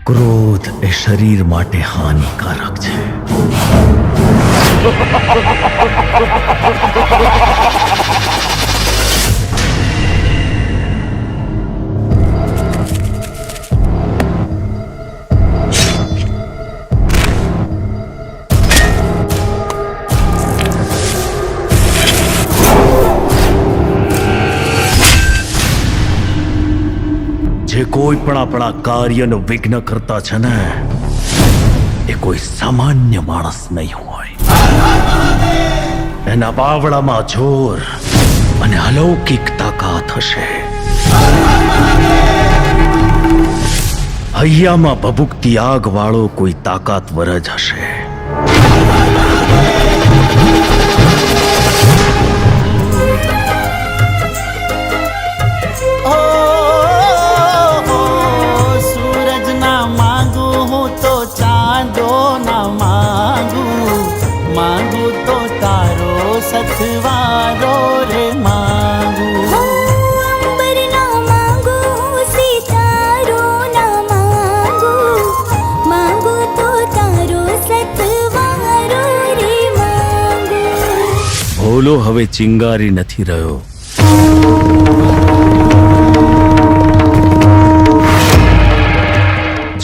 ક્રોધ એ શરીર માટે હાનિકારક છે. જે કોઈ પણ આપણા કાર્યનો વિઘ્ન કરતા છે ને, એ કોઈ સામાન્ય માણસ નહીં હોય. એના બાવળામાં જોર અને અલૌકિક તાકાત હશે. હૈયામાં ભભૂકતી આગ વાળો કોઈ તાકાતવર જ હશે. सतवारो रे मांगू अंबर ना मांगू सितारो ना मांगू मांगू तो तारो सतवारो रे मांगू. ભોલો હવે ચિંગારી નથી રહ્યો.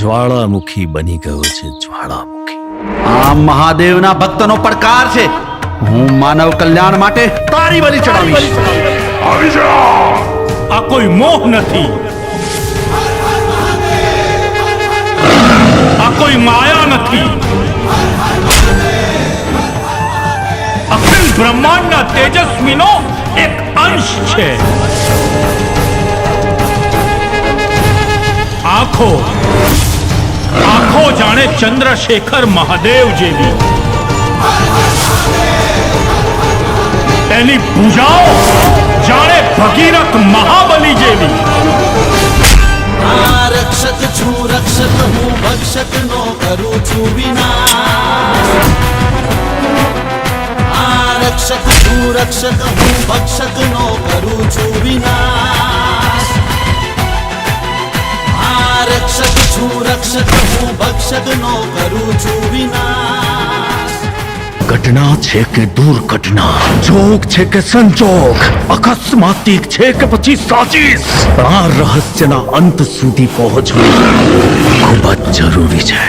જ્વાળામુખી બની ગયો છે. જ્વાળામુખી આ મહાદેવના ભક્તનો પડકાર છે. હું માનવ કલ્યાણ માટે તારી બલિ ચડાવીશ. આ કોઈ મોહ નથી, આ કોઈ માયા નથી. અખિલ બ્રહ્માંડના તેજસ્વીનો એક અંશ છે. આંખો આંખો જાણે ચંદ્રશેખર મહાદેવ જેવી, તેની ભુજાઓ જાણે ભગીરથ મહાબલી જેવી. रक्षक छू रक्षक हूँ भक्षक नो करूँ छू विनाश. रक्षक छू रक्षक हूँ भक्षक नो करूँ छू विनाश. रक्षक छू रक्षक हूँ भक्षक नो करूँ छू विनाश. ઘટના છે કે દુર્ઘટના, જોગ છે કે સંજોગ, અકસ્માતિક છે કે પછી સાચીસ, આ રહસ્યના અંત સુધી પહોંચવું ખૂબ જ જરૂરી છે.